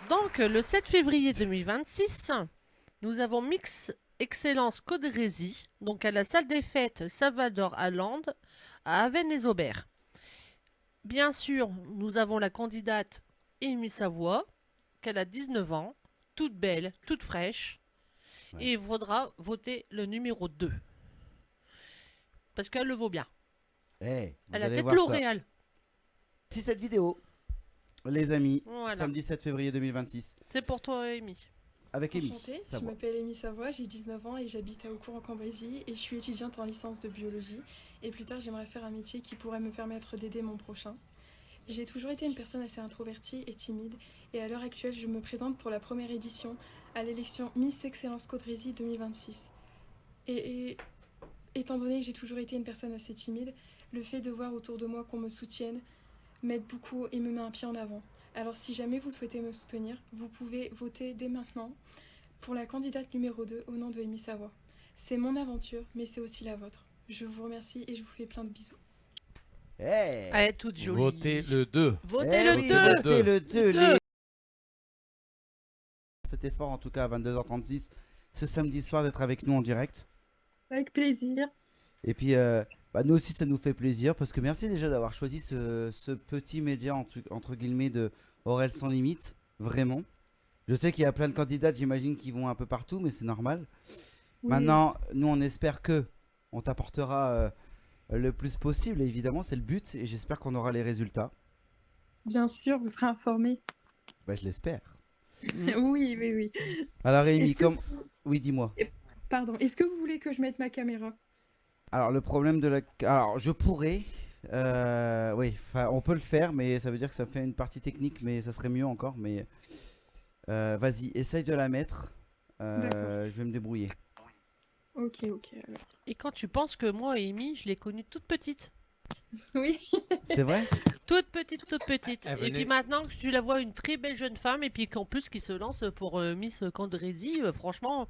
Donc, le 7 février 2026, nous avons Mix Excellence Codrésie, donc à la salle des fêtes Salvador à Land, à Avennes-les-Aubert. Bien sûr, nous avons la candidate Amy Savoie, qu'elle a 19 ans, toute belle, toute fraîche, Ouais. et il faudra voter le numéro 2, parce qu'elle le vaut bien. Vous Elle a allez tête voir ça. L'Oréal. Si cette vidéo, les amis, Voilà. samedi 7 février 2026, C'est pour toi, Amy. avec Amy. Enchantée, je Savoie. m'appelle Amy Savoie, j'ai 19 ans et j'habite à Aucourt en Cambrésis et je suis étudiante en licence de biologie. Et plus tard, j'aimerais faire un métier qui pourrait me permettre d'aider mon prochain. J'ai toujours été une personne assez introvertie et timide et à l'heure actuelle, je me présente pour la première édition à l'élection Miss Excellence Codrésie 2026. Et étant donné que j'ai toujours été une personne assez timide, le fait de voir autour de moi qu'on me soutienne m'aide beaucoup et me met un pied en avant. Alors si jamais vous souhaitez me soutenir, vous pouvez voter dès maintenant pour la candidate numéro 2 au nom de Amy Savoie. C'est mon aventure, mais c'est aussi la vôtre. Je vous remercie et je vous fais plein de bisous. Hey. Elle est toute jolie. Votez le 2. Votez Eh le oui, 2. votez le 2. Deux. Cet effort, en tout cas, à 22h36, ce samedi soir, d'être avec nous en direct. Avec plaisir. Et puis, nous aussi, ça nous fait plaisir parce que merci déjà d'avoir choisi ce petit média entre guillemets de Aurel sans limite, vraiment. Je sais qu'il y a plein de candidates, j'imagine, qui vont un peu partout, mais c'est normal. Oui. Maintenant, nous, on espère que on t'apportera le plus possible, et évidemment, c'est le but, et j'espère qu'on aura les résultats. Bien sûr, vous serez informés. Bah, je l'espère. Oui, oui, oui. Alors, Amy, Est-ce que comme... vous- Oui, dis-moi. Pardon, est-ce que vous voulez que je mette ma caméra? Alors, le problème de la... Alors, je pourrais... Oui, on peut le faire, mais ça veut dire que ça fait une partie technique, mais ça serait mieux encore, mais... vas-y, essaye de la mettre. D'accord. Je vais me débrouiller. Ok, alors. Et quand tu penses que moi, Amy, je l'ai connue toute petite. Oui. C'est vrai? Toute petite, toute petite. Elle Et venait- puis maintenant que tu la vois une très belle jeune femme, et puis qu'en plus qui se lance pour Miss Candrésie, franchement,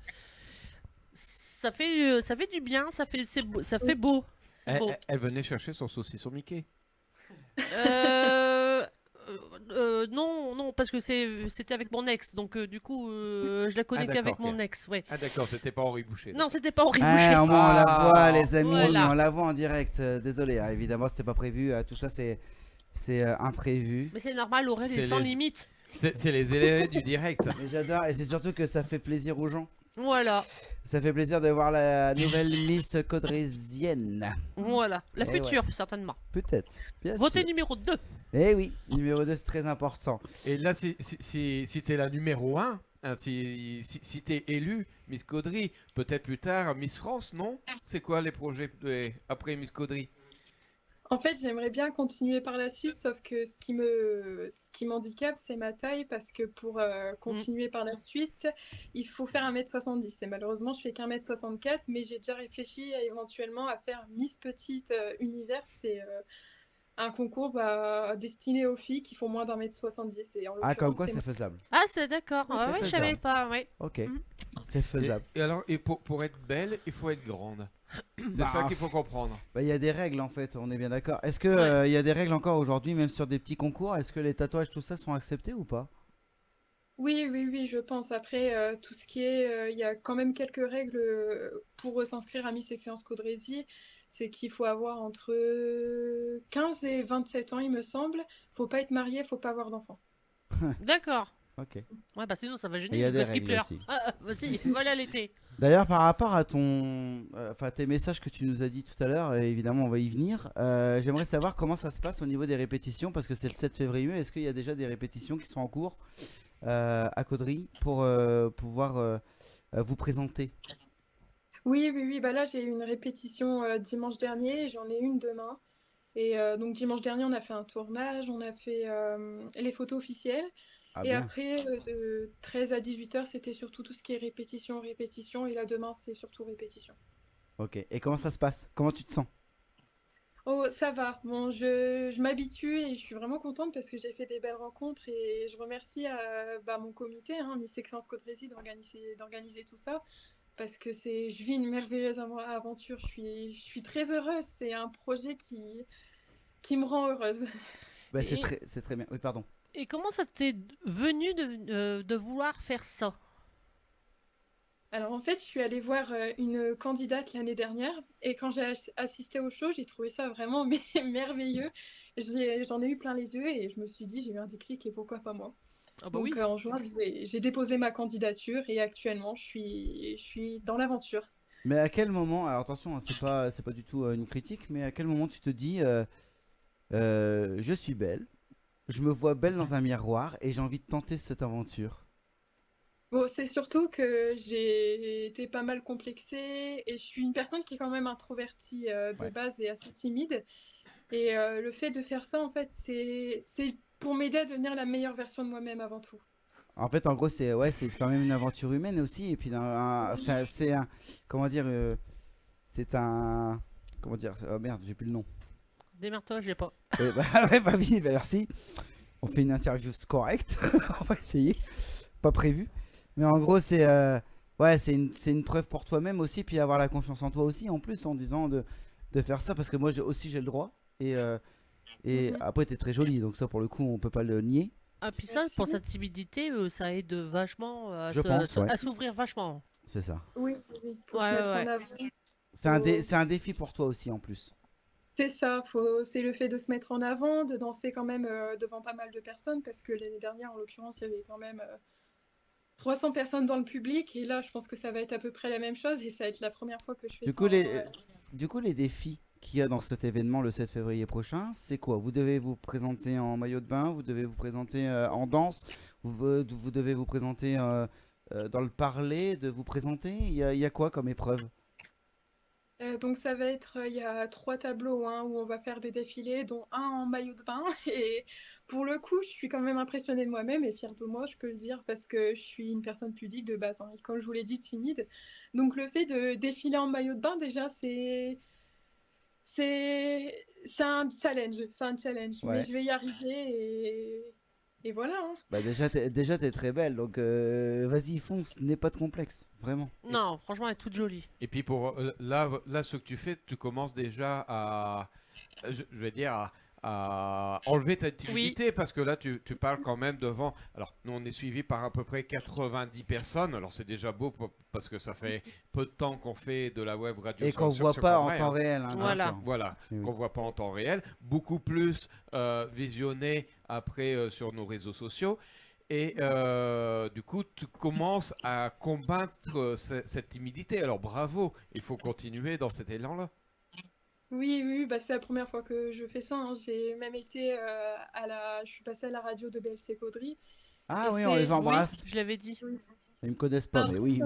ça fait du bien, ça fait beau. C'est Elle, beau. elle venait chercher son saucisson Mickey. Euh, non, non, parce que c'était avec mon ex, donc du coup, je la connais d'accord, qu'avec ok. mon ex, ouais. Ah d'accord, c'était pas Henri Boucher. Non, c'était pas Henri Boucher. Ah, au moins on la Ah, voit, les amis, voilà. on la voit en direct. Désolé, hein, évidemment, c'était pas prévu. Tout ça, c'est imprévu. Mais c'est normal, Aurel est C'est sans les- limite. C'est les élèves du direct. Mais j'adore, et c'est surtout que ça fait plaisir aux gens. Voilà, Ça fait plaisir de voir la nouvelle Miss Codrésienne. voilà. La Eh future, certainement. Peut-être. Bien Votez sûr. numéro 2. Eh oui, numéro 2, c'est très important. Et là, si t'es la numéro 1, si t'es élu Miss Caudry, peut-être plus tard Miss France, non? C'est quoi les projets après Miss Caudry? En fait, j'aimerais bien continuer par la suite, sauf que ce qui m'handicape, c'est ma taille, parce que pour continuer par la suite, il faut faire 1m70. Et malheureusement, je fais qu'1m64, mais j'ai déjà réfléchi à éventuellement à faire Miss Petite Univers. C'est un concours destiné aux filles qui font moins d'1m70. Et en Ah, comme l'occurrence, quoi c'est c'est faisable. Ah, c'est d'accord. Oui, Ah c'est ouais, je faisable. savais pas, ouais. Ok, Mhm. c'est faisable. Et alors, pour être belle, il faut être grande. C'est Bah, ça qu'il faut comprendre. Bah, il y a des règles en fait, on est bien d'accord. Est-ce que Ouais. il y a des règles encore aujourd'hui, même sur des petits concours? Est-ce que les tatouages, tout ça, sont acceptés ou pas? Oui, oui, oui, je pense. Après, tout ce qui est, il y a quand même quelques règles pour s'inscrire à Miss Excellence Codrésie. C'est qu'il faut avoir entre 15 et 27 ans, il me semble. Faut pas être marié, faut pas avoir d'enfant. D'accord. Ok. Ouais, bah sinon ça va Et gêner il y a le des gosse qui règles pleure. aussi. Ah, vas-y, voilà l'été. D'ailleurs, par rapport à tes messages que tu nous as dit tout à l'heure, évidemment, on va y venir. J'aimerais savoir comment ça se passe au niveau des répétitions, parce que c'est le 7 février. Est-ce qu'il y a déjà des répétitions qui sont en cours à Caudry pour pouvoir vous présenter? Oui, oui, oui. Bah là, j'ai eu une répétition dimanche dernier et j'en ai une demain. Et donc dimanche dernier, on a fait un tournage, on a fait les photos officielles. Ah Et bien. après, de 13 à 18 heures, c'était surtout tout ce qui est répétition, répétition. Et là, demain, c'est surtout répétition. Ok. Et comment ça se passe? Comment tu te sens? Oh, ça va. Bon, je m'habitue et je suis vraiment contente parce que j'ai fait des belles rencontres et je remercie mon comité, hein, Miss Excellence Codrésie, d'organiser tout ça parce que je vis une merveilleuse aventure. Je suis très heureuse. C'est un projet qui me rend heureuse. Bah, Et, c'est très bien. Oui, pardon. et comment ça t'est venu de vouloir faire ça? Alors en fait, je suis allée voir une candidate l'année dernière et quand j'ai assisté au show, j'ai trouvé ça vraiment merveilleux. J'en ai eu plein les yeux et je me suis dit, j'ai eu un déclic et pourquoi pas moi. Ah bah Donc oui. en juin, j'ai déposé ma candidature et actuellement, je suis dans l'aventure. Mais à quel moment, alors attention, hein, c'est pas du tout une critique, mais à quel moment tu te dis, je suis belle, je me vois belle dans un miroir et j'ai envie de tenter cette aventure. Bon, c'est surtout que j'ai été pas mal complexée et je suis une personne qui est quand même introvertie de Ouais. base et assez timide. Et le fait de faire ça, en fait, c'est pour m'aider à devenir la meilleure version de moi-même avant tout. En fait, en gros, c'est ouais, c'est quand même une aventure humaine aussi, et puis c'est un, comment dire, c'est un, comment dire, oh merde, j'ai plus le nom. Démerde-toi, j'ai pas. Bah, ouais, bah oui, bah merci. On fait une interview correcte, on va essayer, pas prévu. Mais en gros, ouais, c'est une preuve pour toi-même aussi, puis avoir la confiance en toi aussi, en plus, en disant de faire ça, parce que moi aussi j'ai le droit. Et Mhm. après, t'es très jolie, donc ça pour le coup, on peut pas le nier, Ah, puis ça, pour Merci. sa timidité, ça aide vachement je pense, ouais, à s'ouvrir vachement. c'est ça. Oui, oui, Ouais, faut se ouais, mettre en ouais. avant. C'est Faut... c'est un défi pour toi aussi, en plus. C'est ça, c'est le fait de se mettre en avant, de danser quand même devant pas mal de personnes, parce que l'année dernière, en l'occurrence, il y avait quand même 300 personnes dans le public, et là, je pense que ça va être à peu près la même chose, et ça va être la première fois que je fais Du ça coup, en... les défis qu'il y a dans cet événement le 7 février prochain, c'est quoi? Vous devez vous présenter en maillot de bain, vous devez vous présenter en danse, vous devez vous présenter dans le parler, de vous présenter. Il y a quoi comme épreuve? Donc ça va être, il y a 3 tableaux hein, où on va faire des défilés, dont un en maillot de bain. Et pour le coup, je suis quand même impressionnée de moi-même et fière de moi, je peux le dire, parce que je suis une personne pudique de base, hein, et comme je vous l'ai dit, timide. Donc le fait de défiler en maillot de bain, déjà, c'est un challenge, c'est un challenge. Mais Ouais. je vais y arriver et voilà, hein. Bah déjà t'es très belle, donc vas-y fonce, n'aie pas de complexe, vraiment. Non, franchement, elle est toute jolie. Et puis pour là, ce que tu fais, tu commences déjà à, je vais dire, à enlever ta Oui, timidité parce que là, tu parles quand même devant. Alors, nous, on est suivi par à peu près 90 personnes. Alors, c'est déjà beau parce que ça fait peu de temps qu'on fait de la web radio Et qu'on voit sur pas en Cambrai, temps hein. réel, hein, bien voilà. sûr. Voilà, Oui, oui. qu'on voit pas en temps réel, beaucoup plus visionné après sur nos réseaux sociaux. Et du coup, tu commences à combattre cette timidité. Alors bravo, il faut continuer dans cet élan-là. Oui, oui, bah, c'est la première fois que je fais ça, hein. J'ai même été je suis passée à la radio de BLC Caudry. Ah Et oui, on les Oui, embrasse. je l'avais dit. Oui, Ils me connaissent c'est pas, mais oui.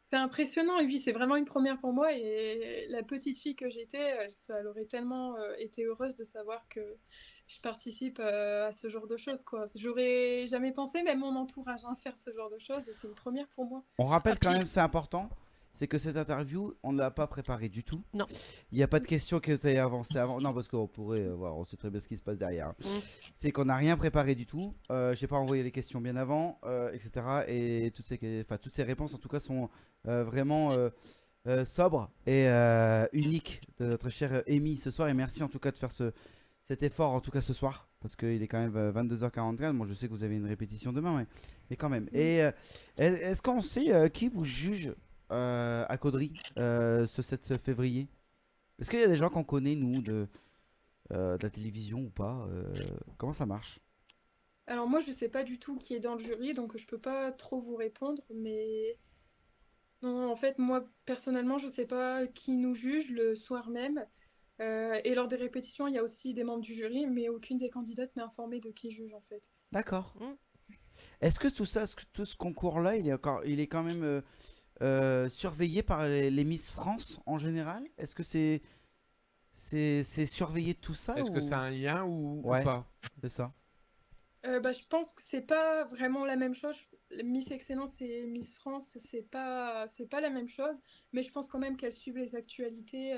c'est impressionnant, et oui, c'est vraiment une première pour moi. Et la petite fille que j'étais, elle aurait tellement été heureuse de savoir que je participe à ce genre de choses, quoi. J'aurais jamais pensé, même mon entourage, hein, faire ce genre de choses, et c'est une première pour moi. On Ah, rappelle quand puis, même, c'est important, c'est que cette interview, on ne l'a pas préparée du tout. non. Il n'y a pas de questions qui ont été avancées avant. Non, parce qu'on pourrait, voir, on sait très bien ce qui se passe derrière, hein. Mm. C'est qu'on n'a rien préparé du tout. J'ai pas envoyé les questions bien avant, etc. Et toutes ces réponses, en tout cas, sont vraiment sobres et uniques de notre chère Amy ce soir. Et merci en tout cas de faire cet effort, en tout cas ce soir, parce qu'il est quand même 22h44. Bon, je sais que vous avez une répétition demain, mais quand même. Et est-ce qu'on sait qui vous juge à Caudry ce 7 février? Est-ce qu'il y a des gens qu'on connaît, nous, de la télévision ou pas? Comment ça marche? Alors moi, je sais pas du tout qui est dans le jury, donc je peux pas trop vous répondre, mais non, en fait, moi, personnellement, je sais pas qui nous juge le soir même. Et lors des répétitions, il y a aussi des membres du jury, mais aucune des candidates n'est informée de qui juge, en fait. D'accord. Mm. Est-ce que tout ce concours-là, il est quand même surveillé par les Miss France en général? Est-ce que c'est surveillé de tout ça Est-ce ou... que ça a un lien ou Ouais, pas? c'est ça. Bah, je pense que c'est pas vraiment la même chose. Miss Excellence et Miss France, c'est pas la même chose, mais je pense quand même qu'elles suivent les actualités.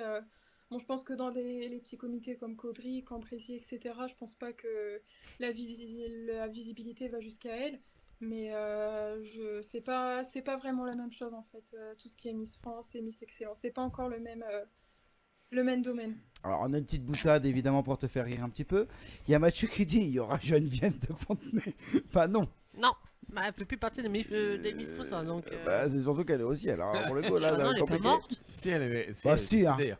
Bon, je pense que dans les petits comités comme Caudry, Camprésis, etc., je pense pas que la visibilité va jusqu'à elles, mais c'est pas vraiment la même chose en fait. Tout ce qui est Miss France et Miss Excellence, c'est pas encore le même domaine. Alors, on a une petite boutade évidemment pour te faire rire un petit peu. Il y a Mathieu qui dit il y aura Geneviève de Fontenay. Bah non. Non, bah, elle fait plus partie des Miss tout ça, donc... Bah, c'est surtout qu'elle est aussi. Alors, pour le coup, là, Ah non, elle est pas compliqué. morte. Si elle est, si Bah, elle est si, hein. décédée.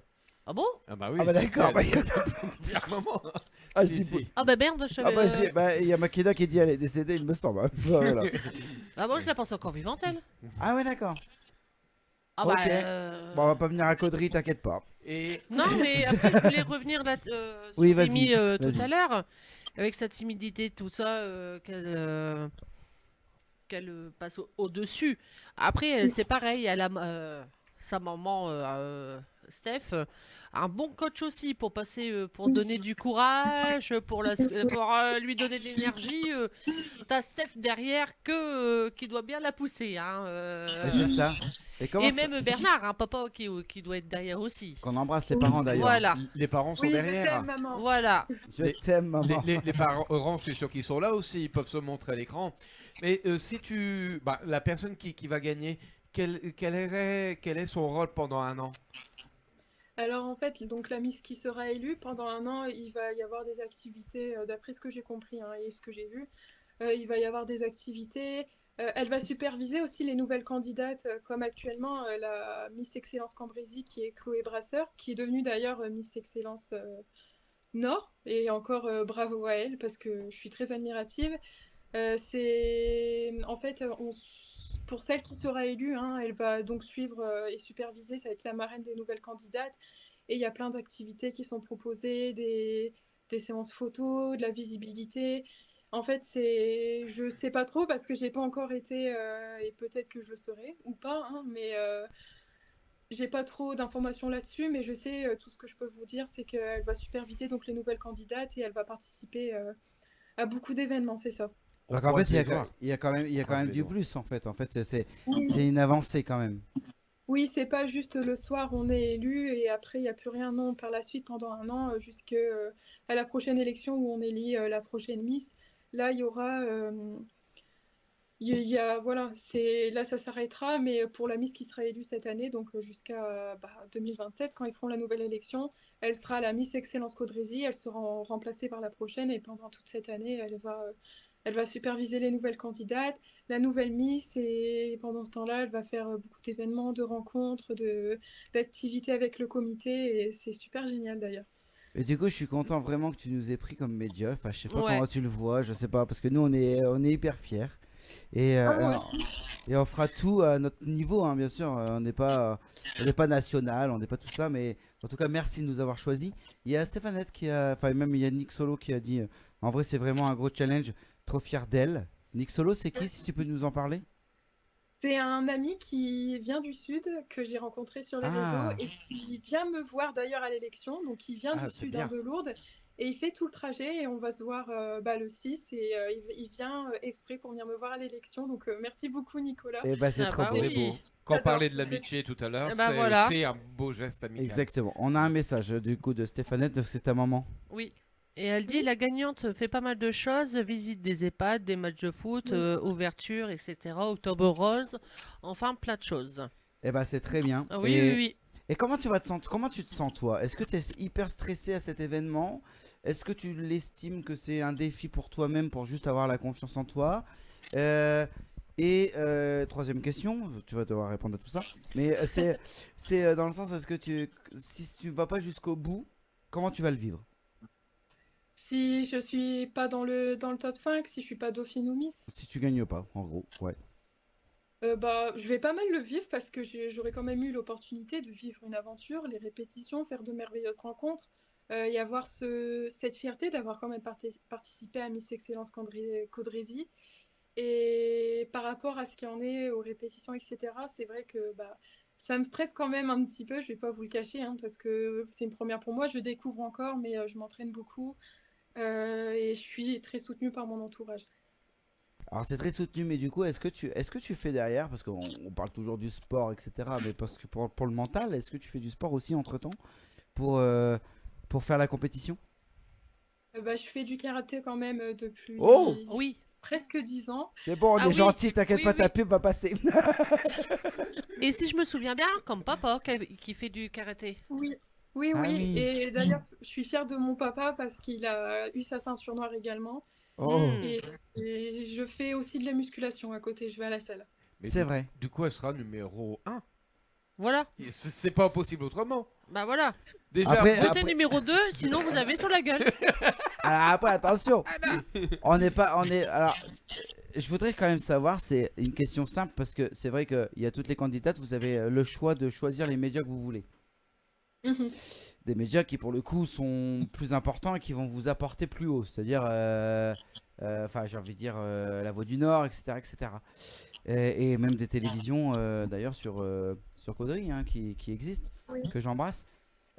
Ah bon? Ah bah oui. Ah bah si, d'accord. si, Bah, elle est- Comment ah, je Si, dis si. Ah bah merde, je Ah bah, savais... bah, il y a Makeda qui dit elle est décédée, il me semble. Hein. Voilà. Ah bon, je la pense encore vivante, elle. Ah ouais, d'accord. Ah bah... Ok. Bon, on va pas venir à Caudry, t'inquiète pas. Et Non, mais après, je voulais revenir là, sur Oui, vas-y, Mimi tout vas-y. à l'heure, avec sa timidité, tout ça, qu'elle passe au-dessus. Après, c'est pareil, elle a sa maman, Steph, un bon coach aussi pour passer, pour donner du courage, pour lui donner de l'énergie. T'as Steph derrière qui doit bien la pousser. Hein, Mais c'est ça. Et comment et ça- même Bernard, hein, papa, qui doit être derrière aussi. Qu'on embrasse les parents d'ailleurs. Voilà, les parents sont Oui, je derrière. t'aime, maman. voilà. Je Les- t'aime, maman. Les parents, je suis sûr qu'ils sont là aussi, ils peuvent se montrer à l'écran. Mais si tu. Bah, la personne qui va gagner, quel est son rôle pendant un an? Alors en fait, donc la Miss qui sera élue, pendant un an, il va y avoir des activités, d'après ce que j'ai compris hein, et ce que j'ai vu, il va y avoir des activités. Elle va superviser aussi les nouvelles candidates, comme actuellement la Miss Excellence Cambrésis qui est Chloé Brasseur, qui est devenue d'ailleurs Miss Excellence Nord. Et encore bravo à elle parce que je suis très admirative. C'est en fait, pour celle qui sera élue, hein, elle va donc suivre et superviser, ça va être la marraine des nouvelles candidates. Et il y a plein d'activités qui sont proposées, des séances photos, de la visibilité. En fait, je sais pas trop parce que j'ai pas encore été et peut-être que je le serai ou pas, hein, mais j'ai pas trop d'informations là-dessus. Mais je sais tout ce que je peux vous dire, c'est qu'elle va superviser donc les nouvelles candidates et elle va participer à beaucoup d'événements, c'est ça. Donc On en fait, croise les doigts. il y a quand même, Croise les du doigts. plus en fait. En fait, c'est Oui, une avancée quand même. oui, c'est pas juste le soir on est élu et après il n'y a plus rien, non, par la suite pendant un an jusqu'à la prochaine élection où on élit la prochaine Miss. Là, il y aura, voilà, là ça s'arrêtera, mais pour la Miss qui sera élue cette année, donc jusqu'à 2027, quand ils feront la nouvelle élection, elle sera la Miss Excellence Caudrésie, elle sera remplacée par la prochaine et pendant toute cette année, elle va superviser les nouvelles candidates, la nouvelle Miss et pendant ce temps-là, elle va faire beaucoup d'événements, de rencontres, d'activités avec le comité et c'est super génial d'ailleurs. Et du coup, je suis content vraiment que tu nous aies pris comme média. Enfin, je sais pas Ouais. comment tu le vois, je sais pas, parce que nous, on est hyper fiers. Et, et on fera tout à notre niveau, hein, bien sûr. On n'est pas national, on n'est pas tout ça, mais en tout cas, merci de nous avoir choisis. Il y a Stéphanette enfin même il y a Nick Solo qui a dit, en vrai, c'est vraiment un gros challenge. Trop fier d'elle. Nick Solo, c'est qui, si tu peux nous en parler? C'est un ami qui vient du Sud, que j'ai rencontré sur les Ah. réseaux, et qui vient me voir d'ailleurs à l'élection. Donc, il vient Ah, du c'est Sud, bien. hein, de Lourdes, et il fait tout le trajet, et on va se voir le 6, et il vient exprès pour venir me voir à l'élection. Donc, merci beaucoup, Nicolas. Eh ben, c'est Ah trop bah beau. C'est oui. beau. Quand on J'adore. parlait de l'amitié tout à l'heure, Eh ben c'est voilà. aussi un beau geste amical. Exactement. On a un message du coup de Stéphanette, c'est ta maman. Oui. Et elle dit, la gagnante fait pas mal de choses, visite des EHPAD, des matchs de foot, ouverture, etc., Octobre Rose, enfin plein de choses. Eh ben, c'est très bien. Ah oui, Et, oui, oui. et comment comment tu te sens toi? Est-ce que tu es hyper stressé à cet événement? Est-ce que tu l'estimes que c'est un défi pour toi-même pour juste avoir la confiance en toi? Troisième question, tu vas devoir répondre à tout ça. Mais c'est dans le sens, est-ce que si tu vas pas jusqu'au bout, comment tu vas le vivre? Si je suis pas dans le top 5, si je suis pas Dauphine ou Miss, Si tu gagnes pas, en gros, ouais. je vais pas mal le vivre parce que j'aurais quand même eu l'opportunité de vivre une aventure, les répétitions, faire de merveilleuses rencontres, et avoir cette fierté d'avoir quand même participé à Miss Excellence Caudrésie. Et par rapport à ce qu'il y en est aux répétitions, etc., c'est vrai que ça me stresse quand même un petit peu, je vais pas vous le cacher, hein, parce que c'est une première pour moi, je découvre encore, mais je m'entraîne beaucoup et je suis très soutenue par mon entourage. Alors t'es très soutenu, mais du coup, est-ce que tu fais derrière, parce qu'on parle toujours du sport, etc., mais parce que pour le mental, est-ce que tu fais du sport aussi entre-temps pour faire la compétition? Je fais du karaté quand même depuis Oh Oui. presque 10 ans. C'est bon, on Ah est oui, gentil, t'inquiète oui, pas, oui. ta pub va passer. Et si je me souviens bien, comme papa qui fait du karaté. Oui, Oui, Ah oui. oui. Et d'ailleurs, je suis fière de mon papa parce qu'il a eu sa ceinture noire également. Oh, Hmm. Et je fais aussi de la musculation à côté, je vais à la salle. Mais c'est vrai. du coup, elle sera numéro 1. Voilà. C'est pas possible autrement. Bah voilà. Déjà, Après, Votez numéro 2, sinon vous avez sur la gueule. alors après, attention. On n'est pas, on est. Alors, je voudrais quand même savoir, c'est une question simple parce que c'est vrai qu'il y a toutes les candidates, vous avez le choix de choisir les médias que vous voulez. Mhm. Des médias qui pour le coup sont plus importants et qui vont vous apporter plus haut, c'est-à-dire, enfin j'ai envie de dire La Voix du Nord, etc. etc. Et même des télévisions d'ailleurs sur Caudry hein, qui existent, Oui. que j'embrasse.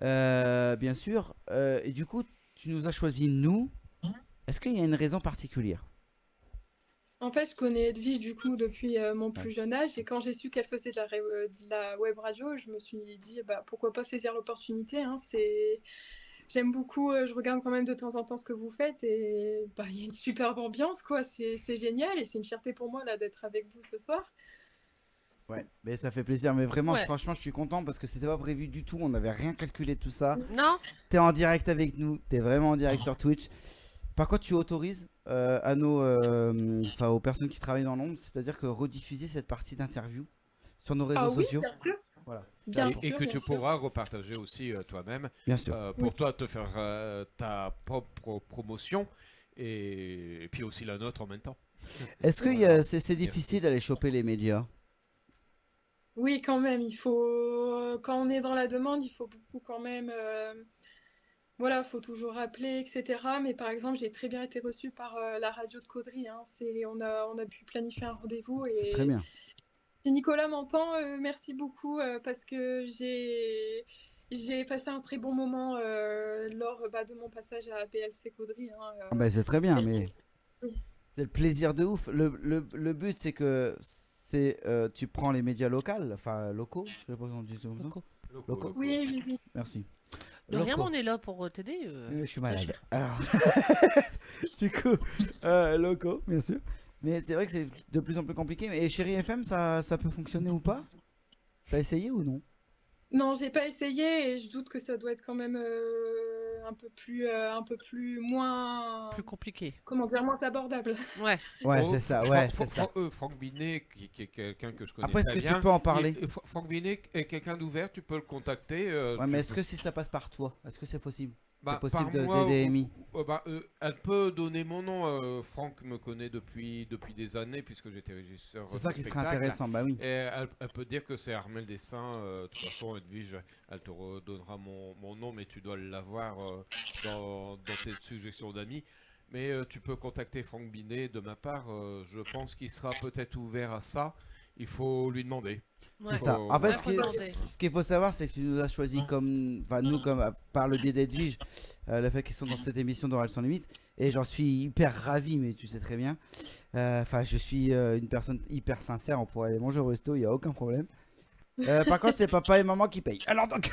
Bien sûr. Et du coup, tu nous as choisi nous. Est-ce qu'il y a une raison particulière? En fait, je connais Edwige du coup depuis mon plus jeune âge et quand j'ai su qu'elle faisait de la web radio, je me suis dit bah, pourquoi pas saisir l'opportunité, hein, j'aime beaucoup, je regarde quand même de temps en temps ce que vous faites et bah, il y a une superbe ambiance quoi, c'est génial et c'est une fierté pour moi là d'être avec vous ce soir. Ouais, mais ça fait plaisir. Mais vraiment, Ouais. franchement, je suis content parce que c'était pas prévu du tout. On n'avait rien calculé de tout ça. Non? T'es en direct avec nous. T'es vraiment en direct sur Twitch. Par contre, tu autorises à enfin, aux personnes qui travaillent dans l'ombre, c'est-à-dire que rediffuser cette partie d'interview sur nos réseaux Ah oui, sociaux. bien sûr. Voilà. Bien et sûr, que bien tu sûr. pourras repartager aussi toi-même Bien sûr. pour Oui. toi te faire ta propre promotion et puis aussi la nôtre en même temps. Est-ce que Voilà. c'est difficile d'aller choper les médias? Oui, quand même, il faut quand on est dans la demande, il faut beaucoup quand même voilà, faut toujours rappeler, etc. Mais par exemple, j'ai très bien été reçue par la radio de Caudry, hein. On a pu planifier un rendez-vous C'est très et bien. si Nicolas m'entend, merci beaucoup parce que j'ai passé un très bon moment lors bah, de mon passage à PLC Caudry, hein, Ah bah, c'est très bien, et- mais oui. c'est le plaisir de ouf. Le but, c'est que tu prends les médias locaux, enfin locaux, je sais pas comment on dit ça comme ça. Locaux. Locaux. Oui, oui, oui. Merci. De rien, mais Locaux. on est là pour t'aider. Je suis très malade. cher. Alors, du coup, locaux, bien sûr. Mais c'est vrai que c'est de plus en plus compliqué. Et Chérie FM, ça peut fonctionner ou pas? T'as essayé ou non? Non, j'ai pas essayé et je doute que ça doit être quand même un peu plus moins, Plus compliqué. comment dire, moins abordable. Ouais. Ouais, Oh, c'est ça, ouais, c'est ça. Franck Binet, qui est quelqu'un que je connais Après, est-ce très que bien. tu peux en parler? Franck Binet est quelqu'un d'ouvert, tu peux le contacter. Ouais, tu mais est-ce peux- que si ça passe par toi, est-ce que c'est possible? Bah, C'est possible par moi, d'aider Amy? elle peut donner mon nom. Franck me connaît depuis des années puisque j'étais régisseur C'est de ça qui serait spectacle. intéressant, bah oui. Et elle peut dire que c'est Armel Dessin. De toute façon, Edwige, elle te redonnera mon nom, mais tu dois l'avoir dans tes suggestions d'amis. Mais tu peux contacter Franck Binet de ma part. Je pense qu'il sera peut-être ouvert à ça. Il faut lui demander. Ouais. C'est ça. En fait, Ouais, ce faut demander. qu'il faut savoir, c'est que tu nous as choisi comme, enfin nous comme par le biais d'Edwige, le fait qu'ils sont dans cette émission d'Oral sans limite, et j'en suis hyper ravi, mais tu sais très bien. Enfin, je suis une personne hyper sincère, on pourrait aller manger au resto, il y a aucun problème. Par contre, c'est papa et maman qui payent. Alors donc,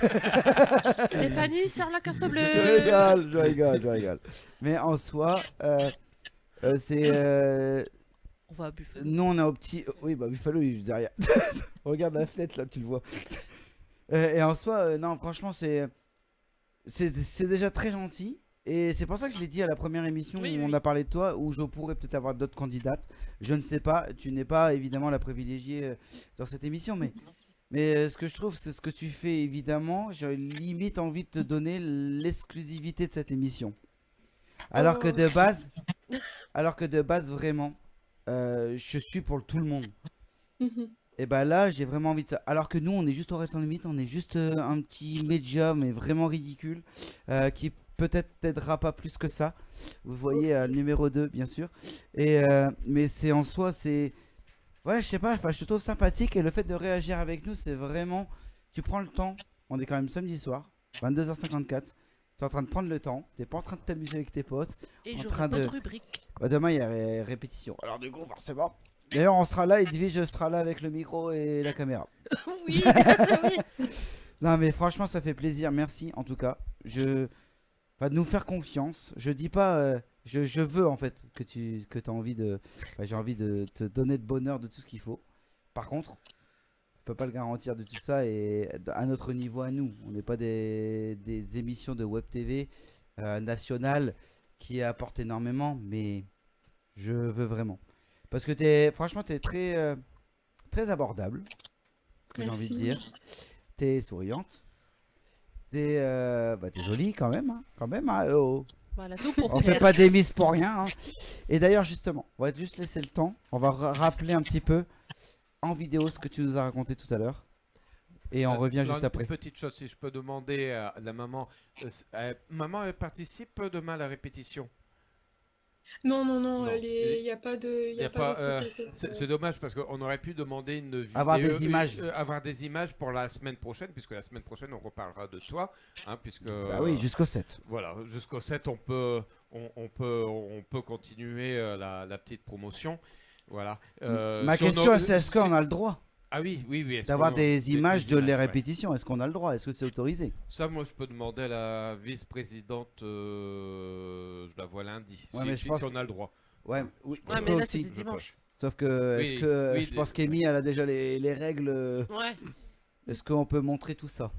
Stéphanie, sors la carte je bleue. rigole, je rigole, je rigole. Mais en soi, c'est On va à Buffalo. nous on est au petit. Oui, bah Buffalo il est juste derrière. Regarde la fenêtre là, tu le vois. Et en soi, non, franchement, c'est déjà très gentil. Et c'est pour ça que je l'ai dit à la première émission Oui, où oui. on a parlé de toi, où je pourrais peut-être avoir d'autres candidates. Je ne sais pas, tu n'es pas évidemment la privilégiée dans cette émission, mais ce que je trouve, c'est ce que tu fais évidemment. J'ai limite envie de te donner l'exclusivité de cette émission. Alors que de base, vraiment, je suis pour tout le monde. Mhm. Et bah là, j'ai vraiment envie de ça. Alors que nous, on est juste au Reste en Limite, on est juste un petit média, mais vraiment ridicule, qui peut-être t'aidera pas plus que ça. Vous voyez, numéro 2, bien sûr. Mais c'est en soi, c'est... Ouais, je sais pas, enfin, je te trouve sympathique et le fait de réagir avec nous, c'est vraiment... Tu prends le temps, on est quand même samedi soir, 22h54. T'es en train de prendre le temps, t'es pas en train de t'amuser avec tes potes. Et en j'aurai train pas de- de rubrique. Bah, demain, il y a répétition. Alors du coup, forcément... D'ailleurs, on sera là, Edwige sera là avec le micro et la caméra. Oui, bien sûr, oui. Non, mais franchement, ça fait plaisir. Merci, en tout cas. Enfin, de nous faire confiance. Je dis pas... je veux, en fait, que t'as envie de... Enfin, j'ai envie de te donner de bonheur de tout ce qu'il faut. Par contre, peut pas le garantir de tout ça. Et à notre niveau, à nous, on n'est pas des émissions de web TV nationales qui apportent énormément, mais je veux vraiment. Parce que franchement, tu es très abordable, ce que j'ai envie de dire. Tu es souriante. T'es jolie quand même. Hein, oh. Voilà, tout pour On fait plaire. pas des mises pour rien. Hein. Et d'ailleurs, justement, on va juste laisser le temps. On va rappeler un petit peu en vidéo ce que tu nous as raconté tout à l'heure. Et on revient juste après. Une petite chose, si je peux demander à la maman. Maman, elle participe demain à la répétition? Non, Non. il n'y a pas de. Y a pas, c'est dommage parce qu'on aurait pu demander une vidéo. Avoir des images. Avoir des images pour la semaine prochaine, puisque la semaine prochaine, on reparlera de toi. Hein, puisque, Bah oui, jusqu'au 7. Voilà, jusqu'au 7, on peut continuer la petite promotion. Voilà. Ma question, c'est est-ce qu'on a le droit Ah oui. d'avoir des images de les répétitions? Est-ce qu'on a le droit? Est-ce que c'est autorisé? Ça, moi, je peux demander à la vice-présidente. Je la vois lundi. Ouais, mais si je pense on a le droit. Ouais, oui, Ouais, tu mais peux là, aussi. c'était dimanche. Sauf que, Oui, est-ce que oui, je pense qu'Amy, elle a déjà les règles. Ouais. Est-ce qu'on peut montrer tout ça?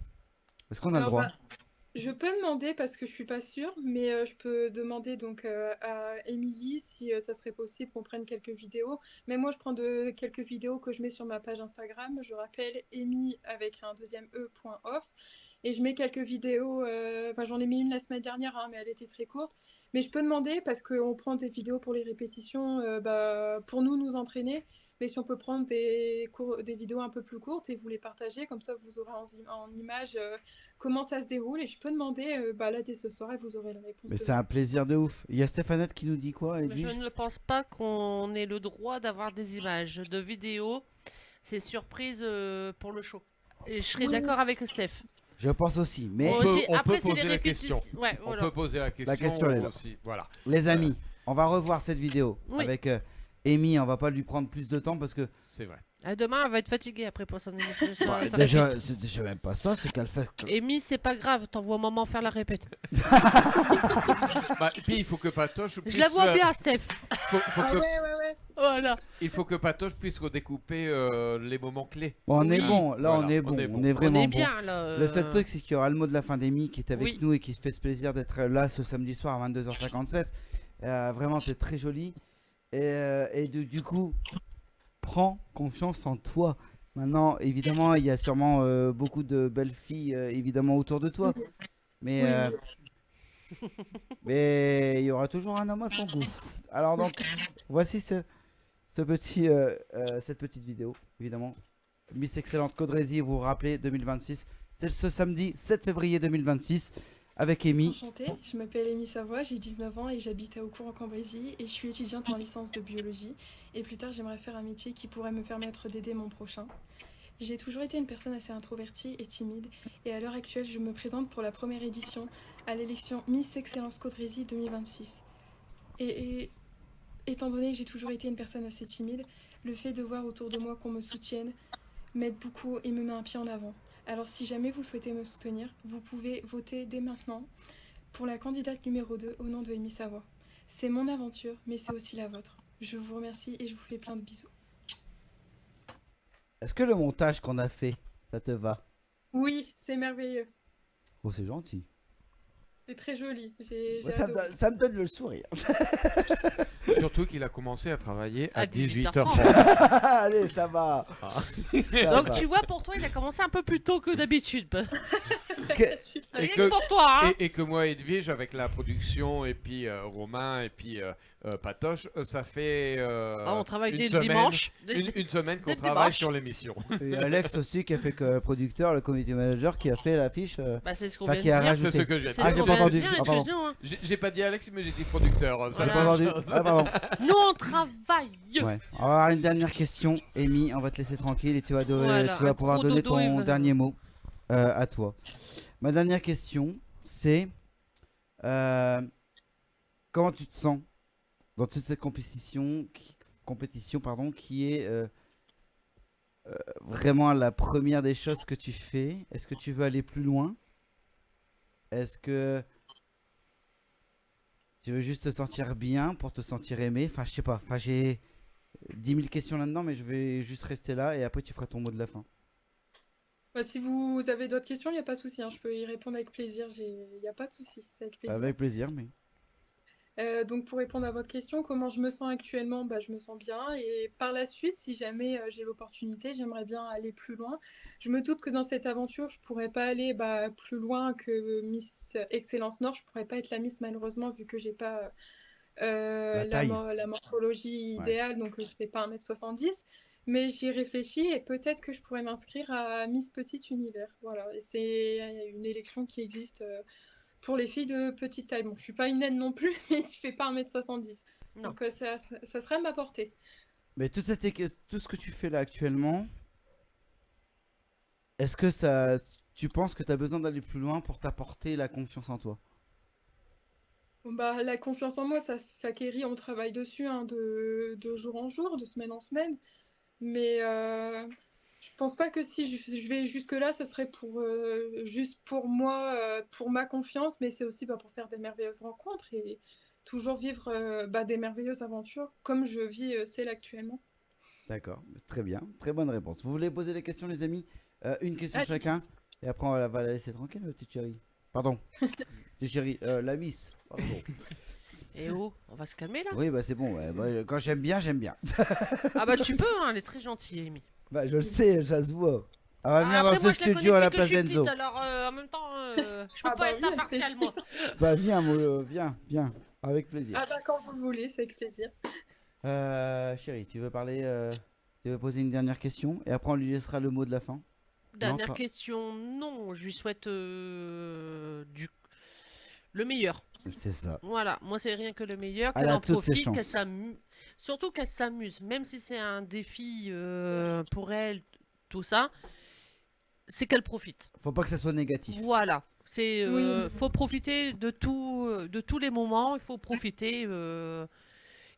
Est-ce qu'on a le Alors, droit? je peux demander parce que je suis pas sûre, mais je peux demander donc à Émilie si ça serait possible qu'on prenne quelques vidéos. Mais moi, je prends quelques vidéos que je mets sur ma page Instagram. Je rappelle Amy avec un deuxième e.off. Et je mets quelques vidéos. Enfin, j'en ai mis une la semaine dernière, hein, mais elle était très courte. Mais je peux demander parce qu'on prend des vidéos pour les répétitions, pour nous entraîner. Mais si on peut prendre des vidéos un peu plus courtes et vous les partager, comme ça vous aurez en image comment ça se déroule. Et je peux demander, là dès ce soir, et vous aurez la réponse. Mais c'est un plaisir de ouf. Il y a Stéphanette qui nous dit quoi, Mais Edwige? je ne pense pas qu'on ait le droit d'avoir des images de vidéos. C'est surprise pour le show. Et je serais Oui. d'accord avec Steph. Je pense aussi, mais Moi peut- aussi, on après, peut c'est les poser la question. répétitions. Ouais, On voilà. peut poser la question. La question est là. aussi. Voilà. les amis, on va revoir cette vidéo Oui. avec Amy. On va pas lui prendre plus de temps parce que C'est vrai. Demain, elle va être fatiguée après pour son émission. Ça va déjà, vite. c'est déjà même pas ça, c'est qu'elle fait. Amy, c'est pas grave, t'envoies maman faire la répète. Et puis il faut que Patoche puisse. Je la vois bien, Steph. faut Ah que- ouais. Voilà. Il faut que Patoche puisse redécouper les moments clés. Bon, on est Oui. bon, là Voilà, on est bon, on on est On vraiment est bon. bien là. Le seul truc, c'est qu'il y aura le mot de la fin d'Amy qui est avec Oui. nous et qui se fait ce plaisir d'être là ce samedi soir à 22h57. Vraiment, t'es très jolie. Et du coup, prends confiance en toi. Maintenant, évidemment, il y a sûrement beaucoup de belles filles évidemment autour de toi. Mais mais il y aura toujours un homme à son goût. Alors donc, voici cette petite vidéo, évidemment. Miss Excellente Caudrézy, vous vous rappelez, 2026. C'est ce samedi 7 février 2026 avec Amy. Enchantée, je m'appelle Amy Savoie, j'ai 19 ans et j'habite à Aucourt en Cambrésis et je suis étudiante en licence de biologie. Et plus tard, j'aimerais faire un métier qui pourrait me permettre d'aider mon prochain. J'ai toujours été une personne assez introvertie et timide et à l'heure actuelle, je me présente pour la première édition à l'élection Miss Excellence Caudrézy 2026. Et étant donné que j'ai toujours été une personne assez timide, le fait de voir autour de moi qu'on me soutienne m'aide beaucoup et me met un pied en avant. Alors si jamais vous souhaitez me soutenir, vous pouvez voter dès maintenant pour la candidate numéro 2 au nom de Amy Savoie. C'est mon aventure, mais c'est aussi la vôtre. Je vous remercie et je vous fais plein de bisous. Est-ce que le montage qu'on a fait, ça te va? Oui, c'est merveilleux. Oh, c'est gentil. C'est très joli. J'ai Ça adoré. ça me donne le sourire. Surtout qu'il a commencé à travailler à À 18h30. 18h30. Allez, ça va. Ah. Ça Donc va. tu vois, pour toi, il a commencé un peu plus tôt que d'habitude. Que- Rien que- que pour toi, hein. Et que moi, Edwige, avec la production, et puis Romain, et puis Patoche, ça fait Ah, on travaille une dès le semaine- dimanche. Une semaine qu'on Dès le travaille dimanche. sur l'émission. Et Alex aussi qui a fait que producteur, le community manager qui a fait l'affiche. Bah, c'est ce qu'on Enfin, vient qui a de dire. rajouté. C'est ce que j'ai C'est Ah, ce j'ai qu'on pas vient de entendu. dire, Ah, pardon. excuse-nous, hein. J'ai pas dit Alex, mais j'ai dit producteur. Ça J'ai Voilà. pas entendu. Ah, pardon. Nous, on travaille. Ouais. On va avoir une dernière question. Amy, on va te laisser tranquille et tu vas, Voilà, tu vas un pouvoir gros donner dodo, il ton va- dernier mot à toi. Ma dernière question, c'est comment tu te sens dans toute cette compétition pardon, qui est vraiment la première des choses que tu fais? Est-ce que tu veux aller plus loin? Est-ce que tu veux juste te sentir bien pour te sentir aimé? Enfin, je sais pas. Enfin, j'ai 10 000 questions là-dedans, mais je vais juste rester là et après tu feras ton mot de la fin. Bah, si vous avez d'autres questions, il n'y a pas de souci, hein, je peux y répondre avec plaisir. Il n'y a pas de souci, c'est avec plaisir. Avec plaisir, mais. Donc pour répondre à votre question, comment je me sens actuellement? Bah, je me sens bien et par la suite, si jamais j'ai l'opportunité, j'aimerais bien aller plus loin. Je me doute que dans cette aventure, je pourrais pas aller plus loin que Miss Excellence Nord. Je pourrais pas être la Miss malheureusement vu que j'ai pas La taille. la morphologie Ouais. idéale, donc je fais pas 1,70 m. Mais j'y réfléchis et peut-être que je pourrais m'inscrire à Miss Petit Univers. Voilà, et c'est une élection qui existe pour les filles de petite taille. Bon, je suis pas une naine non plus, mais je fais pas 1,70 m. Non. Donc ça serait à ma portée. Mais tout ce que tu fais là actuellement, est-ce que ça. Tu penses que tu as besoin d'aller plus loin pour t'apporter la confiance en toi? Bon, bah, la confiance en moi, ça s'acquérit, on travaille dessus hein, de jour en jour, de semaine en semaine. Mais je pense pas que si je vais jusque-là, ce serait pour juste pour moi, pour ma confiance, mais c'est aussi pour faire des merveilleuses rencontres et toujours vivre des merveilleuses aventures comme je vis celle actuellement. D'accord, très bien, très bonne réponse. Vous voulez poser des questions, les amis? Une question Allez. chacun, et après va la laisser tranquille, petite chérie. Pardon, petite chérie, la miss. Pardon. Et oh, on va se calmer là. Oui, bah c'est bon, ouais, bah, quand j'aime bien, j'aime bien. Ah bah tu peux, hein, elle est très gentille, Amy. Bah je le sais, ça se voit. Elle va venir Après dans moi ce je la studio connais à la depuis que place je suis d'Enzo. petite, alors en même temps, je peux Ah pas bah être oui, avec impartial moi. Bah viens, viens, avec plaisir. Ah bah quand vous voulez, c'est avec plaisir. Chérie, tu veux poser une dernière question, et après on lui laissera le mot de la fin. Dernière pas. question, non, je lui souhaite le meilleur. C'est ça. Voilà, moi c'est rien que le meilleur, Elle qu'elle a en toutes ses profite, chances. surtout qu'elle s'amuse, même si c'est un défi pour elle, tout ça, c'est qu'elle profite. Faut pas que ça soit négatif. Voilà, Oui, faut profiter de tous les moments, il faut profiter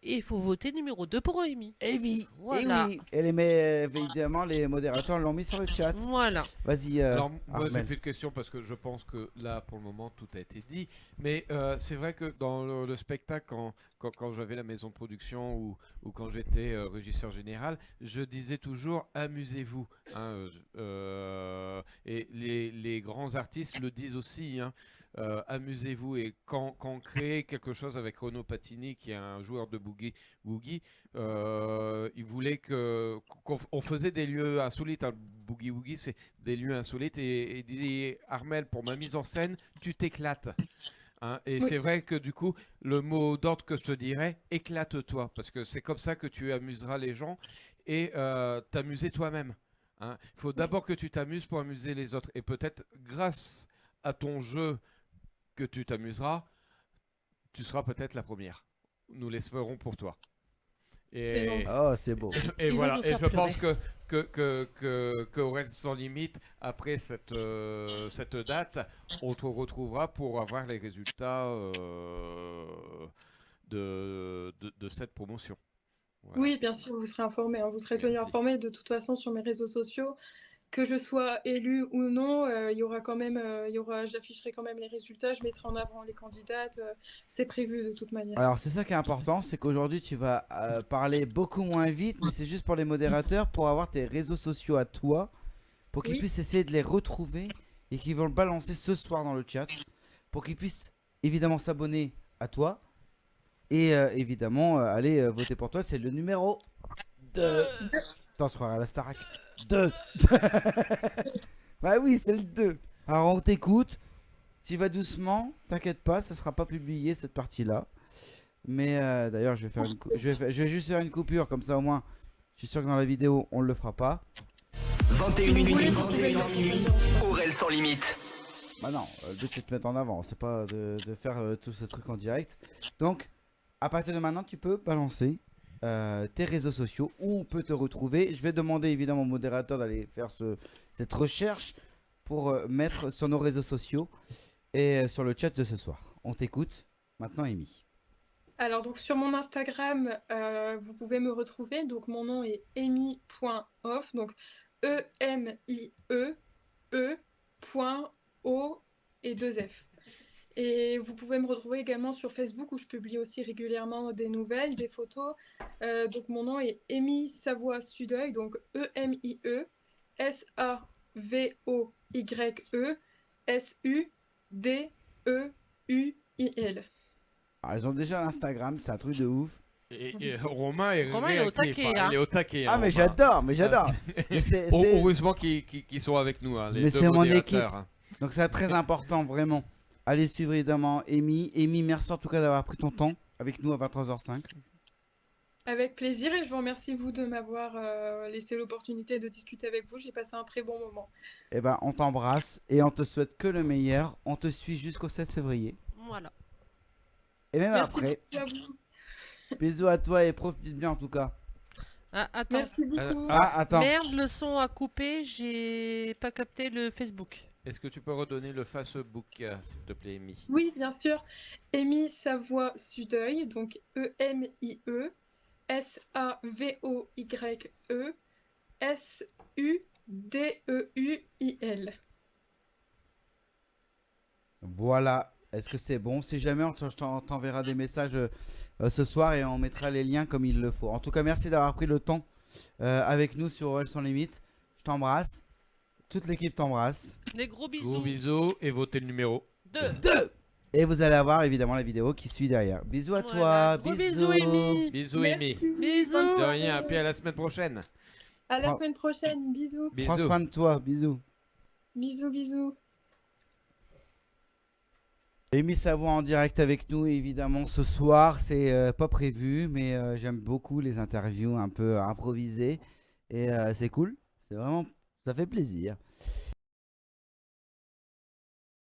et il faut voter numéro 2 pour Amy. Et oui, Voilà. et oui. Évidemment, les modérateurs l'ont mis sur le chat. Voilà. Vas-y, Alors, moi, j'ai Armel. plus de questions parce que je pense que là, pour le moment, tout a été dit. Mais c'est vrai que dans le spectacle, quand j'avais la maison de production ou quand j'étais régisseur général, je disais toujours amusez-vous, hein, et les grands artistes le disent aussi, hein. Amusez-vous. Et quand on crée quelque chose avec Renaud Patini, qui est un joueur de boogie-woogie, il voulait qu'on faisait des lieux insolites. Un boogie-woogie, c'est des lieux insolites. Et il dit Armel, pour ma mise en scène, tu t'éclates. Hein. Et Oui. c'est vrai que du coup, le mot d'ordre que je te dirais, éclate-toi. Parce que c'est comme ça que tu amuseras les gens et t'amuser toi-même. Hein. Il faut d'abord que tu t'amuses pour amuser les autres. Et peut-être grâce à ton jeu que tu t'amuseras, tu seras peut-être la première. Nous l'espérons pour toi. Et, Oh, c'est beau. et Il va voilà. nous Et faire je pleurer. pense que Aurel sans limite, après cette date, on te retrouvera pour avoir les résultats de cette promotion. Voilà. Oui, bien sûr, vous serez informé, hein, vous serez tenu Merci. informé de toute façon sur mes réseaux sociaux. Que je sois élue ou non, il y aura quand même, j'afficherai quand même les résultats, je mettrai en avant les candidates, c'est prévu de toute manière. Alors, c'est ça qui est important, c'est qu'aujourd'hui, tu vas parler beaucoup moins vite, mais c'est juste pour les modérateurs, pour avoir tes réseaux sociaux à toi, pour qu'ils Oui. puissent essayer de les retrouver et qu'ils vont le balancer ce soir dans le chat, pour qu'ils puissent évidemment s'abonner à toi et évidemment aller voter pour toi. C'est le numéro 2. Attends, se croirait à la Starac. 2. Bah oui, c'est le 2. Alors on t'écoute. Tu vas doucement, t'inquiète pas, ça sera pas publié cette partie-là. Mais d'ailleurs, je vais faire je vais juste faire une coupure comme ça au moins. Je suis sûr que dans la vidéo, on le fera pas. 21 minuit, Aurel sans limite. Bah non, le but c'est de te mettre en avant, c'est pas de faire tout ce truc en direct. Donc, à partir de maintenant, tu peux balancer tes réseaux sociaux où on peut te retrouver. Je vais demander évidemment au modérateur d'aller faire cette recherche pour mettre sur nos réseaux sociaux et sur le chat de ce soir. On t'écoute. Maintenant, Amy. Alors donc sur mon Instagram, vous pouvez me retrouver, donc mon nom est emy.off, donc EMIE.O et 2 F. Et vous pouvez me retrouver également sur Facebook où je publie aussi régulièrement des nouvelles, des photos. Donc mon nom est Amy Savoie Sudeuil, donc EMIE SAVOYE-SUDEUIL. Ah, ils ont déjà l'Instagram, c'est un truc de ouf. Et Romain est Romain, il est au réactif, taquet, hein. hein. Il est au taquet, hein, Ah, mais Romain. j'adore, mais j'adore. Mais c'est- Heureusement qu'ils sont avec nous, hein, les Mais deux c'est mon modérateurs, hein. Donc c'est très important, vraiment. Allez suivre évidemment Amy. Amy, merci en tout cas d'avoir pris ton temps avec nous à 23h05. Avec plaisir, et je vous remercie vous de m'avoir laissé l'opportunité de discuter avec vous. J'ai passé un très bon moment. Eh ben, on t'embrasse et on te souhaite que le meilleur. On te suit jusqu'au 7 février. Voilà. Et même Merci après. beaucoup à vous. Bisous à toi et profite bien en tout cas. Ah, attends. Merci beaucoup. Ah, attends. Merde, le son a coupé, j'ai pas capté le Facebook. Est-ce que tu peux redonner le Facebook, s'il te plaît, Amy? Oui, bien sûr. Amy Savoie Sudeuil, donc EMIE SAVOYE SUDEUIL. Voilà. Est-ce que c'est bon? Si jamais, on t'enverra des messages ce soir et on mettra les liens comme il le faut. En tout cas, merci d'avoir pris le temps avec nous sur OL Sans Limite. Je t'embrasse. Toute l'équipe t'embrasse. Des gros Gros bisous. bisous et votez le numéro. 2. Et vous allez avoir évidemment la vidéo qui suit derrière. Bisous à Voilà. toi. Gros bisous, Amy. Bisous, Amy. Merci. Bisous. De rien, puis à la semaine prochaine. À la Prends- semaine prochaine. Bisous. Prends Bisous. soin de toi. Bisous. Bisous, bisous. Amy Savoie en direct avec nous, évidemment, ce soir. C'est pas prévu, mais j'aime beaucoup les interviews un peu improvisées. Et c'est cool. C'est vraiment. Ça fait plaisir.